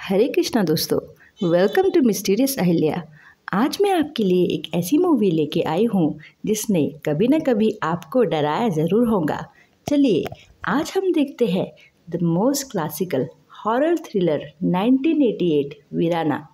हरे कृष्णा दोस्तों, welcome to mysterious Ahilya. आज मैं आपके लिए एक ऐसी मूवी लेके आई हूँ जिसने कभी न कभी आपको डराया ज़रूर होगा। चलिए आज हम देखते हैं the most classical horror thriller 1988 वीराना।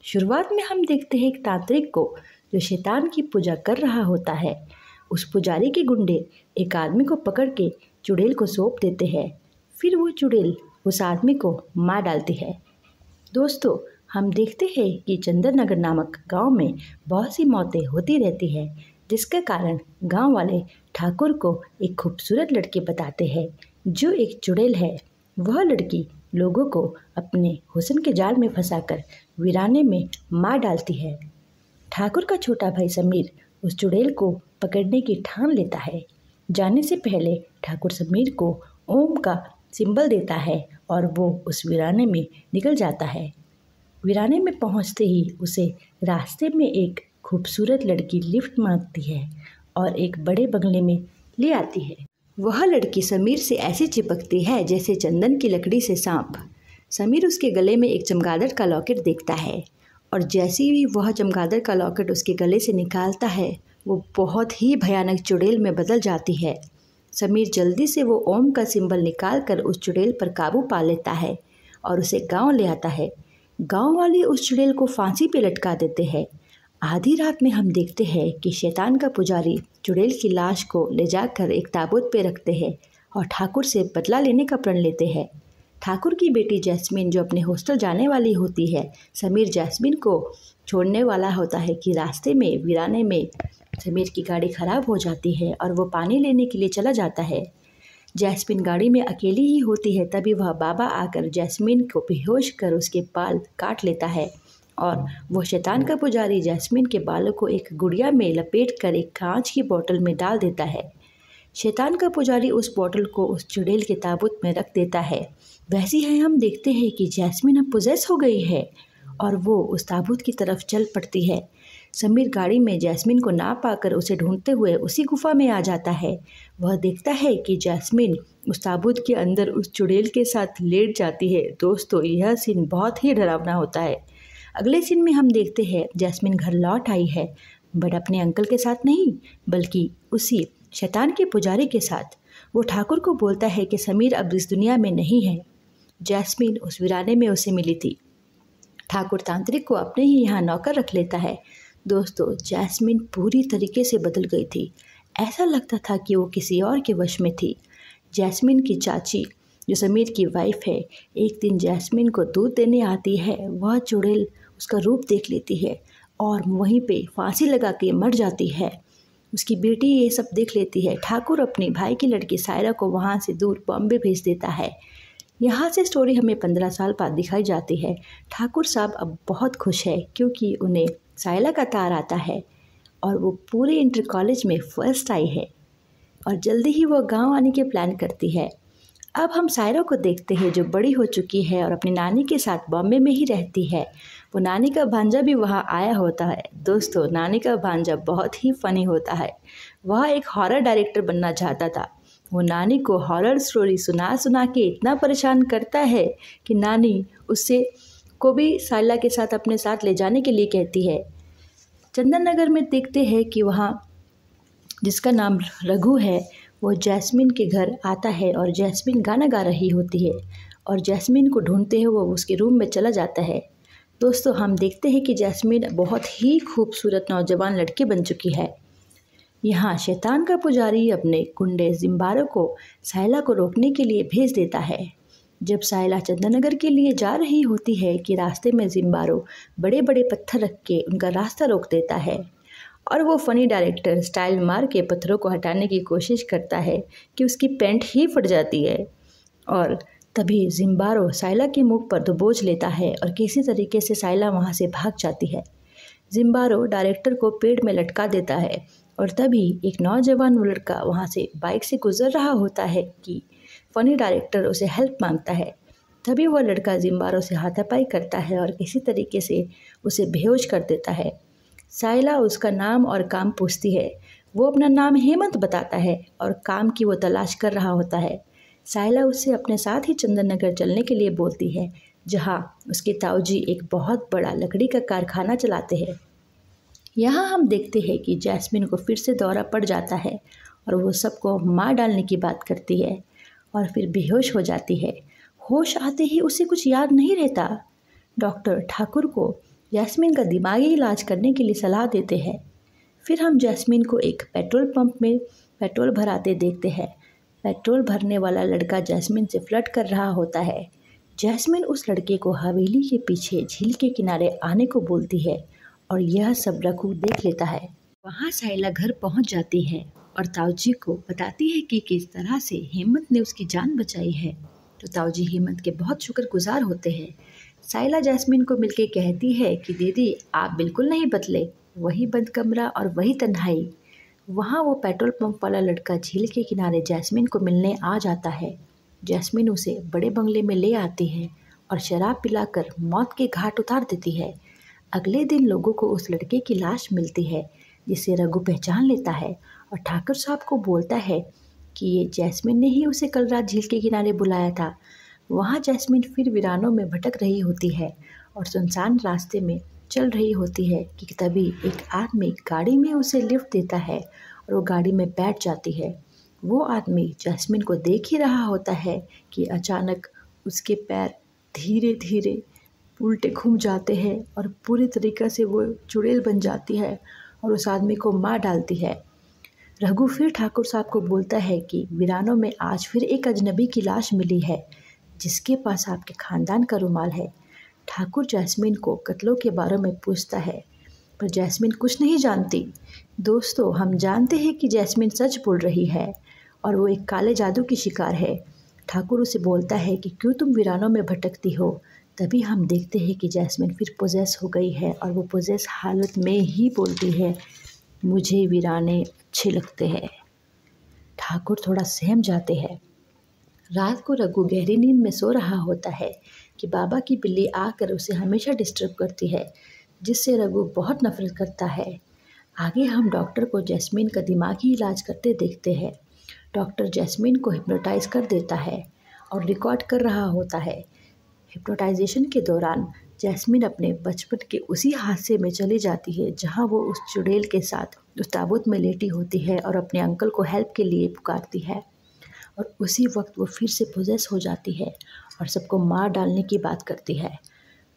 शुरुआत में हम देखते हैं एक तांत्रिक को जो शैतान की पूजा कर रहा होता है। उस पुजारी के गुंडे एक आदमी को पकड़ के चुड़ैल को सौंप देते हैं। फिर वो चुड़ैल उस आदमी को मार डालती है। दोस्तों, हम देखते हैं कि चंदन नगर नामक गांव में बहुत सी मौतें होती रहती है, जिसके कारण गांव वाले ठाकुर को एक खूबसूरत लड़की बताते हैं जो एक चुड़ैल है। वह लड़की लोगों को अपने हुस्न के जाल में फंसाकर वीराने में मार डालती है। ठाकुर का छोटा भाई समीर उस चुड़ैल को पकड़ने की ठान लेता है। जाने से पहले ठाकुर समीर को ओम का सिंबल देता है और वो उस वीराने में निकल जाता है। वीराने में पहुंचते ही उसे रास्ते में एक खूबसूरत लड़की लिफ्ट मांगती है और एक बड़े बंगले में ले आती है। वह लड़की समीर से ऐसे चिपकती है जैसे चंदन की लकड़ी से सांप। समीर उसके गले में एक चमगादड़ का लॉकेट देखता है और जैसे ही वह चमगादड़ का लॉकेट उसके गले से निकालता है, वो बहुत ही भयानक चुड़ैल में बदल जाती है। समीर जल्दी से वो ओम का सिंबल निकाल कर उस चुड़ैल पर काबू पा लेता है और उसे गांव ले आता है। गांव वाले उस चुड़ैल को फांसी पे लटका देते हैं। आधी रात में हम देखते हैं कि शैतान का पुजारी चुड़ैल की लाश को ले जाकर एक ताबूत पे रखते हैं और ठाकुर से बदला लेने का प्रण लेते हैं। ठाकुर की बेटी जैस्मीन जो अपने हॉस्टल जाने वाली होती है, समीर जैस्मीन को छोड़ने वाला होता है कि रास्ते में वीराने में समीर की गाड़ी ख़राब हो जाती है और वो पानी लेने के लिए चला जाता है। जैस्मीन गाड़ी में अकेली ही होती है, तभी वह बाबा आकर जैस्मीन को बेहोश कर उसके बाल काट लेता है और वो शैतान का पुजारी जैस्मीन के बालों को एक गुड़िया में लपेट कर एक कांच की बोतल में डाल देता है। शैतान का पुजारी उस बोतल को उस चुड़ैल के ताबूत में रख देता है। वैसे ही हम देखते हैं कि जैस्मीन अब पोजेस हो गई है और वो उस ताबूत की तरफ चल पड़ती है। समीर गाड़ी में जैस्मीन को ना पाकर उसे ढूंढते हुए उसी गुफा में आ जाता है। वह देखता है कि जैस्मीन उस ताबूत के अंदर उस चुड़ैल के साथ लेट जाती है। दोस्तों, यह सीन बहुत ही डरावना होता है। अगले सीन में हम देखते हैं जैस्मीन घर लौट आई है, बट अपने अंकल के साथ नहीं बल्कि उसी शैतान के पुजारी के साथ। वो ठाकुर को बोलता है कि समीर अब इस दुनिया में नहीं है। जैस्मीन उस वीराने में उसे मिली थी। ठाकुर तांत्रिक को अपने ही यहाँ नौकर रख लेता है। दोस्तों, जैस्मीन पूरी तरीके से बदल गई थी। ऐसा लगता था कि वो किसी और के वश में थी। जैस्मीन की चाची जो समीर की वाइफ है, एक दिन जैस्मीन को दूध देने आती है। वह चुड़ैल उसका रूप देख लेती है और वहीं पे फांसी लगा के मर जाती है। उसकी बेटी ये सब देख लेती है। ठाकुर अपने भाई की लड़की सायरा को वहाँ से दूर बॉम्बे भेज देता है। यहाँ से स्टोरी हमें 15 साल बाद दिखाई जाती है। ठाकुर साहब अब बहुत खुश है क्योंकि उन्हें सायला का तार आता है और वो पूरे इंटर कॉलेज में फर्स्ट आई है और जल्दी ही वो गांव आने के प्लान करती है। अब हम सायरा को देखते हैं जो बड़ी हो चुकी है और अपनी नानी के साथ बॉम्बे में ही रहती है। वो नानी का भांजा भी वहाँ आया होता है। दोस्तों, नानी का भांजा बहुत ही फनी होता है। वह एक हॉरर डायरेक्टर बनना चाहता था। वो नानी को हॉरर स्टोरी सुना सुना के इतना परेशान करता है कि नानी उससे को भी सायला के साथ अपने साथ ले जाने के लिए कहती है। चंदन नगर में देखते हैं कि वहाँ जिसका नाम रघु है, वो जैस्मीन के घर आता है और जैस्मीन गाना गा रही होती है और जैस्मीन को ढूंढते हुए वो उसके रूम में चला जाता है। दोस्तों, हम देखते हैं कि जैस्मीन बहुत ही खूबसूरत नौजवान लड़की बन चुकी है। यहाँ शैतान का पुजारी अपने गुंडे जिम्बारो को सायला को रोकने के लिए भेज देता है। जब सायला चंदननगर के लिए जा रही होती है कि रास्ते में जिम्बारो बड़े बड़े पत्थर रख के उनका रास्ता रोक देता है और वो फनी डायरेक्टर स्टाइल मार के पत्थरों को हटाने की कोशिश करता है कि उसकी पैंट ही फट जाती है और तभी जिम्बारो सायला के मुंह पर दबोच लेता है और किसी तरीके से सायला वहाँ से भाग जाती है। जिम्बारो डायरेक्टर को पेड़ में लटका देता है और तभी एक नौजवान लड़का वहाँ से बाइक से गुजर रहा होता है कि फनी डायरेक्टर उसे हेल्प मांगता है। तभी वह लड़का जिम्बारो से हाथापाई करता है और किसी तरीके से उसे बेहोश कर देता है। सायला उसका नाम और काम पूछती है। वो अपना नाम हेमंत बताता है और काम की वो तलाश कर रहा होता है। सायला उससे अपने साथ ही चंदन नगर चलने के लिए बोलती है, जहाँ उसके ताऊजी एक बहुत बड़ा लकड़ी का कारखाना चलाते हैं। यहाँ हम देखते हैं कि जैस्मिन को फिर से दौरा पड़ जाता है और वो सबको मार डालने की बात करती है और फिर बेहोश हो जाती है। होश आते ही उसे कुछ याद नहीं रहता। डॉक्टर ठाकुर को जैस्मिन का दिमागी इलाज करने के लिए सलाह देते हैं। फिर हम जैस्मिन को एक पेट्रोल पंप में पेट्रोल भराते देखते हैं। पेट्रोल भरने वाला लड़का जैस्मिन से फ्लर्ट कर रहा होता है। जैस्मिन उस लड़के को हवेली के पीछे झील के किनारे आने को बोलती है और यह सब रघु देख लेता है। वहाँ साइला घर पहुँच जाती है और ताऊजी को बताती है कि किस तरह से हेमंत ने उसकी जान बचाई है। तो ताऊजी हेमंत के बहुत शुक्रगुजार होते हैं। साइला जैस्मिन को मिलके कहती है कि दीदी आप बिल्कुल नहीं बदले, वही बंद कमरा और वही तन्हाई। वहाँ वो पेट्रोल पंप वाला लड़का झील के किनारे जैस्मिन को मिलने आ जाता है। जैस्मिन उसे बड़े बंगले में ले आती है और शराब पिलाकर मौत के घाट उतार देती है। अगले दिन लोगों को उस लड़के की लाश मिलती है जिसे रघु पहचान लेता है और ठाकुर साहब को बोलता है कि ये जैस्मिन ने ही उसे कल रात झील के किनारे बुलाया था। वहाँ जैस्मिन फिर वीरानों में भटक रही होती है और सुनसान रास्ते में चल रही होती है कि तभी एक आदमी गाड़ी में उसे लिफ्ट देता है और वो गाड़ी में बैठ जाती है। वो आदमी जैस्मिन को देख ही रहा होता है कि अचानक उसके पैर धीरे धीरे उल्टे घूम जाते हैं और पूरी तरीक़े से वो चुड़ैल बन जाती है और उस आदमी को मार डालती है। रघु फिर ठाकुर साहब को बोलता है कि वीरानों में आज फिर एक अजनबी की लाश मिली है जिसके पास आपके ख़ानदान का रुमाल है। ठाकुर जैस्मिन को कत्लों के बारे में पूछता है पर जैस्मिन कुछ नहीं जानती। दोस्तों, हम जानते हैं कि जैस्मिन सच बोल रही है और वो एक काले जादू की शिकार है। ठाकुर उसे बोलता है कि क्यों तुम वीरानों में भटकती हो। तभी हम देखते हैं कि जैस्मिन फिर पोजेस हो गई है और वो पोजेस हालत में ही बोलती है, मुझे वीराने अच्छे लगते हैं। ठाकुर थोड़ा सहम जाते हैं। रात को रघु गहरी नींद में सो रहा होता है कि बाबा की बिल्ली आकर उसे हमेशा डिस्टर्ब करती है, जिससे रघु बहुत नफरत करता है। आगे हम डॉक्टर को जैस्मिन का दिमागी इलाज करते देखते हैं। डॉक्टर जैस्मिन को हिप्नोटाइज कर देता है और रिकॉर्ड कर रहा होता है। हिप्नोटाइजेशन के दौरान जैस्मिन अपने बचपन के उसी हादसे में चली जाती है जहां वो उस चुड़ैल के साथ उस ताबूत में लेटी होती है और अपने अंकल को हेल्प के लिए पुकारती है और उसी वक्त वो फिर से पोजेस हो जाती है और सबको मार डालने की बात करती है।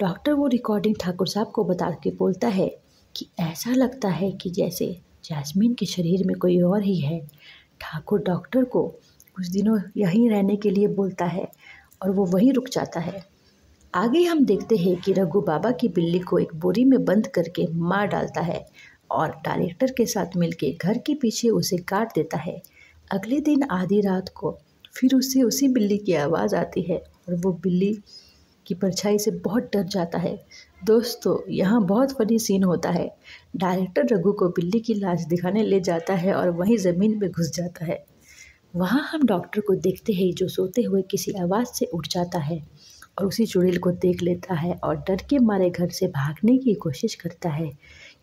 डॉक्टर वो रिकॉर्डिंग ठाकुर साहब को बता के बोलता है कि ऐसा लगता है कि जैसे जैस्मिन के शरीर में कोई और ही है। ठाकुर डॉक्टर को कुछ दिनों यहीं रहने के लिए बोलता है और वो वहीं रुक जाता है। आगे हम देखते हैं कि रघु बाबा की बिल्ली को एक बोरी में बंद करके मार डालता है और डायरेक्टर के साथ मिलके घर के पीछे उसे काट देता है। अगले दिन आधी रात को फिर उससे उसी बिल्ली की आवाज़ आती है और वो बिल्ली की परछाई से बहुत डर जाता है। दोस्तों, यहाँ बहुत फनी सीन होता है। डायरेक्टर रघु को बिल्ली की लाश दिखाने ले जाता है और वहीं ज़मीन में घुस जाता है। वहाँ हम डॉक्टर को देखते हैं जो सोते हुए किसी आवाज़ से उठ जाता है और उसी चुड़ैल को देख लेता है और डर के मारे घर से भागने की कोशिश करता है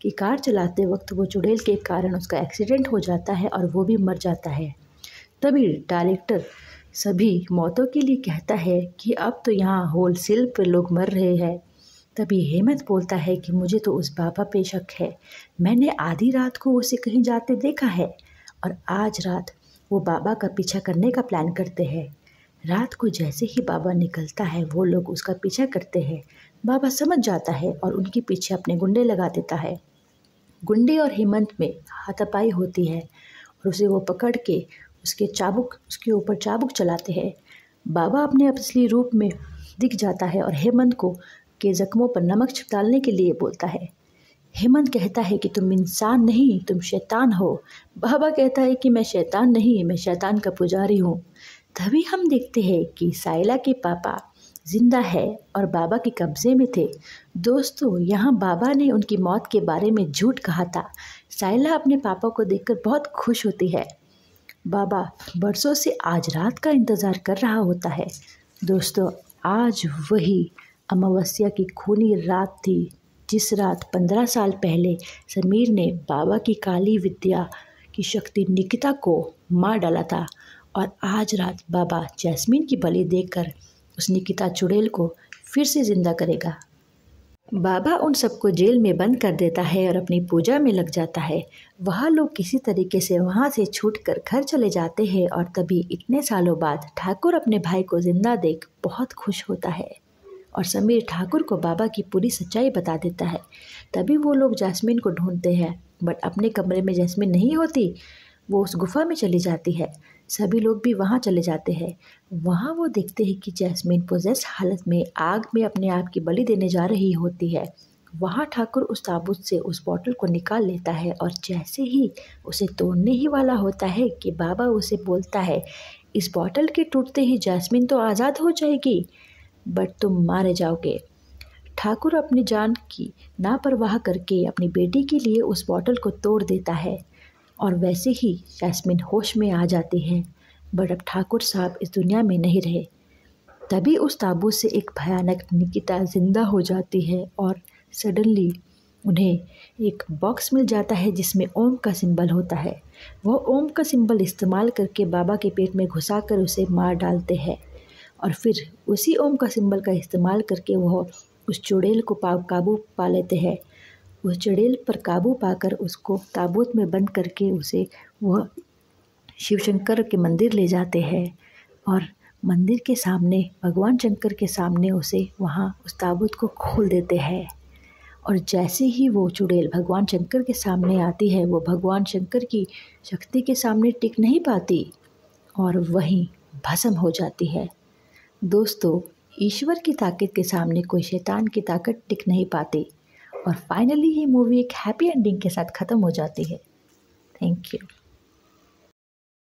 कि कार चलाते वक्त वो चुड़ैल के कारण उसका एक्सीडेंट हो जाता है और वो भी मर जाता है। तभी डायरेक्टर सभी मौतों के लिए कहता है कि अब तो यहाँ होलसेल पर लोग मर रहे हैं। तभी हेमंत बोलता है कि मुझे तो उस बाबा पे शक है, मैंने आधी रात को उसे कहीं जाते देखा है और आज रात वो बाबा का पीछा करने का प्लान करते हैं। रात को जैसे ही बाबा निकलता है वो लोग उसका पीछा करते हैं। बाबा समझ जाता है और उनके पीछे अपने गुंडे लगा देता है। गुंडे और हेमंत में हाथापाई होती है और उसे वो पकड़ के उसके ऊपर चाबुक चलाते हैं। बाबा अपने असली रूप में दिख जाता है और हेमंत को के जख्मों पर नमक छिड़कने के लिए बोलता है। हेमंत कहता है कि तुम इंसान नहीं, तुम शैतान हो। बाबा कहता है कि मैं शैतान नहीं, मैं शैतान का पुजारी हूँ। तभी हम देखते हैं कि साइला के पापा जिंदा है और बाबा के कब्जे में थे। दोस्तों, यहाँ बाबा ने उनकी मौत के बारे में झूठ कहा था। साइला अपने पापा को देखकर बहुत खुश होती है। बाबा बरसों से आज रात का इंतज़ार कर रहा होता है। दोस्तों, आज वही अमावस्या की खूनी रात थी जिस रात 15 साल पहले समीर ने बाबा की काली विद्या की शक्ति निकिता को मार डाला था और आज रात बाबा जैस्मिन की बलि देकर उस निकिता चुड़ैल को फिर से जिंदा करेगा। बाबा उन सबको जेल में बंद कर देता है और अपनी पूजा में लग जाता है। वह लोग किसी तरीके से वहाँ से छूटकर घर चले जाते हैं और तभी इतने सालों बाद ठाकुर अपने भाई को जिंदा देख बहुत खुश होता है और समीर ठाकुर को बाबा की पूरी सच्चाई बता देता है। तभी वो लोग जैस्मिन को ढूंढते हैं, बट अपने कमरे में जैस्मिन नहीं होती, वो उस गुफा में चली जाती है। सभी लोग भी वहाँ चले जाते हैं। वहाँ वो देखते हैं कि जैस्मिन पोजेस हालत में आग में अपने आप की बलि देने जा रही होती है। वहाँ ठाकुर उस ताबूत से उस बॉटल को निकाल लेता है और जैसे ही उसे तोड़ने ही वाला होता है कि बाबा उसे बोलता है, इस बॉटल के टूटते ही जैस्मिन तो आज़ाद हो जाएगी, बट तुम मारे जाओगे। ठाकुर अपनी जान की लापरवाह करके अपनी बेटी के लिए उस बॉटल को तोड़ देता है और वैसे ही जैस्मिन होश में आ जाती है। बट अब ठाकुर साहब इस दुनिया में नहीं रहे। तभी उस ताबूत से एक भयानक निकिता जिंदा हो जाती है और सडनली उन्हें एक बॉक्स मिल जाता है जिसमें ओम का सिंबल होता है। वह ओम का सिंबल इस्तेमाल करके बाबा के पेट में घुसाकर उसे मार डालते हैं और फिर उसी ओम का सिंबल का इस्तेमाल करके वह उस चुड़ैल को काबू पा लेते हैं। उस चुड़ैल पर काबू पाकर उसको ताबूत में बंद करके उसे वह शिव शंकर के मंदिर ले जाते हैं और मंदिर के सामने भगवान शंकर के सामने उसे वहाँ उस ताबूत को खोल देते हैं। और जैसे ही वो चुड़ैल भगवान शंकर के सामने आती है, वो भगवान शंकर की शक्ति के सामने टिक नहीं पाती और वहीं भस्म हो जाती है। दोस्तों, ईश्वर की ताकत के सामने कोई शैतान की ताकत टिक नहीं पाती और फाइनली ये मूवी एक हैप्पी एंडिंग के साथ ख़त्म हो जाती है। Thank you.